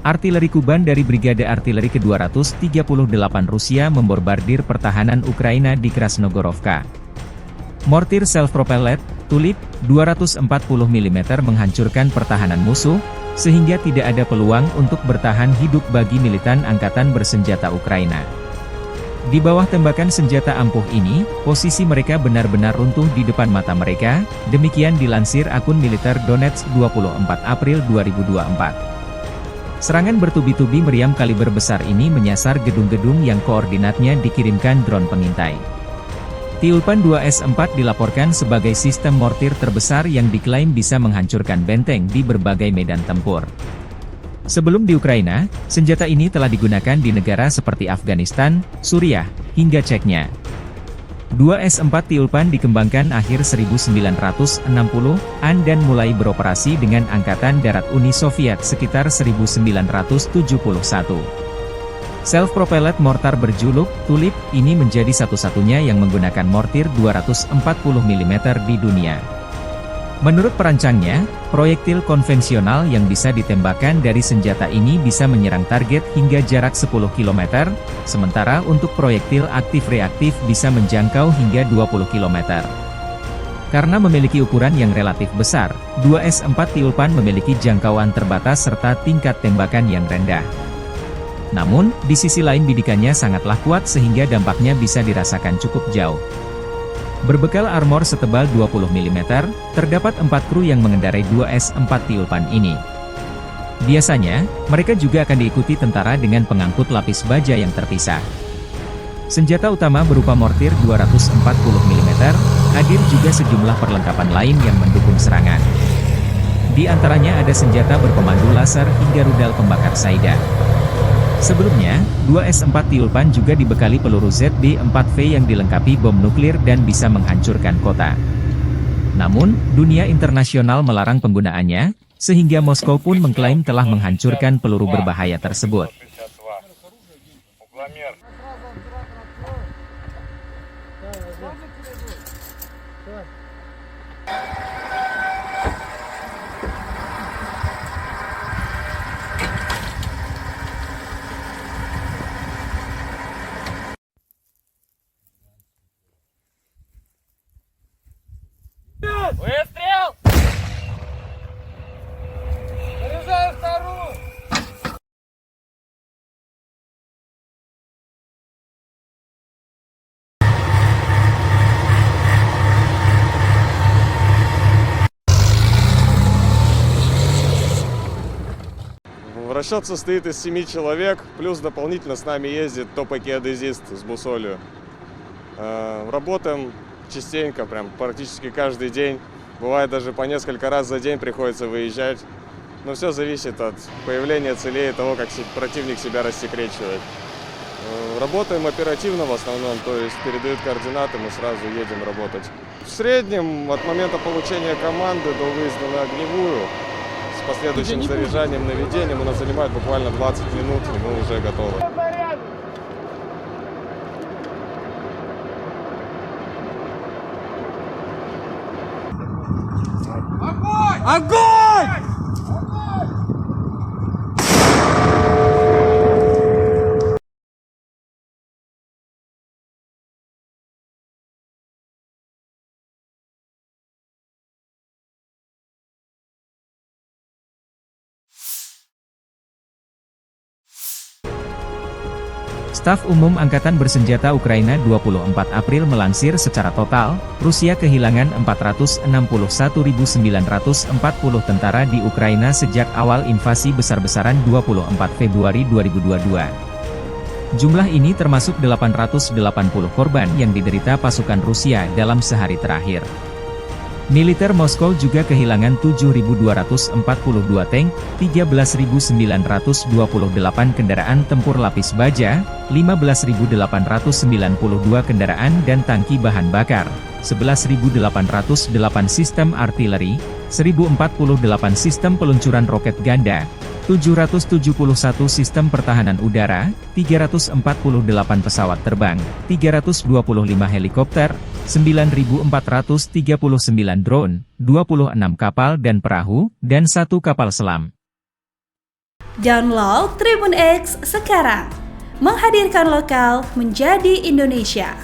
Artileri Kuban dari Brigade Artileri ke-238 Rusia membombardir pertahanan Ukraina di Krasnogorovka. Mortir self-propelled, Tulip, 240 mm menghancurkan pertahanan musuh, sehingga tidak ada peluang untuk bertahan hidup bagi militan angkatan bersenjata Ukraina. Di bawah tembakan senjata ampuh ini, posisi mereka benar-benar runtuh di depan mata mereka, demikian dilansir akun militer Donetsk 24 April 2024. Serangan bertubi-tubi meriam kaliber besar ini menyasar gedung-gedung yang koordinatnya dikirimkan drone pengintai. Tiulpan 2S4 dilaporkan sebagai sistem mortir terbesar yang diklaim bisa menghancurkan benteng di berbagai medan tempur. Sebelum di Ukraina, senjata ini telah digunakan di negara seperti Afghanistan, Suriah, hingga Chechnya. 2S4 Tiulpan dikembangkan akhir 1960-an dan mulai beroperasi dengan Angkatan Darat Uni Soviet sekitar 1971. Self-propelled mortar berjuluk Tulip ini menjadi satu-satunya yang menggunakan mortir 240 mm di dunia. Menurut perancangnya, proyektil konvensional yang bisa ditembakkan dari senjata ini bisa menyerang target hingga jarak 10 km, sementara untuk proyektil aktif-reaktif bisa menjangkau hingga 20 km. Karena memiliki ukuran yang relatif besar, 2S4 Tiulpan memiliki jangkauan terbatas serta tingkat tembakan yang rendah. Namun, di sisi lain bidikannya sangatlah kuat sehingga dampaknya bisa dirasakan cukup jauh. Berbekal armor setebal 20 mm, terdapat 4 kru yang mengendarai 2S4 Tiulpan ini. Biasanya, mereka juga akan diikuti tentara dengan pengangkut lapis baja yang terpisah. Senjata utama berupa mortir 240 mm, hadir juga sejumlah perlengkapan lain yang mendukung serangan. Di antaranya ada senjata berpemandu laser hingga rudal pembakar Saida. Sebelumnya, 2S4 Tiulpan juga dibekali peluru ZB-4V yang dilengkapi bom nuklir dan bisa menghancurkan kota. Namun, dunia internasional melarang penggunaannya, sehingga Moskow pun mengklaim telah menghancurkan peluru berbahaya tersebut. Выстрел! Заряжаю вторую! Расчет состоит из 7 человек, плюс дополнительно с нами ездит топ-геодезист с бусолью. Работаем частенько, прям практически каждый день. Бывает даже по несколько раз за день приходится выезжать. Но все зависит от появления целей и того, как противник себя рассекречивает. Работаем оперативно в основном, то есть передают координаты, мы сразу едем работать. В среднем от момента получения команды до выезда на огневую с последующим заряжанием, наведением у нас занимает буквально 20 минут, и мы уже готовы. Огонь! Огонь! Staf Umum Angkatan Bersenjata Ukraina 24 April melansir secara total, Rusia kehilangan 461.940 tentara di Ukraina sejak awal invasi besar-besaran 24 Februari 2022. Jumlah ini termasuk 880 korban yang diderita pasukan Rusia dalam sehari terakhir. Militer Moskow juga kehilangan 7.242 tank, 13.928 kendaraan tempur lapis baja, 15.892 kendaraan dan tangki bahan bakar, 11.808 sistem artileri, 1.048 sistem peluncuran roket ganda, 771 sistem pertahanan udara, 348 pesawat terbang, 325 helikopter, 9.439 drone, 26 kapal dan perahu, dan 1 kapal selam. Download Tribun X sekarang. Menghadirkan lokal menjadi Indonesia.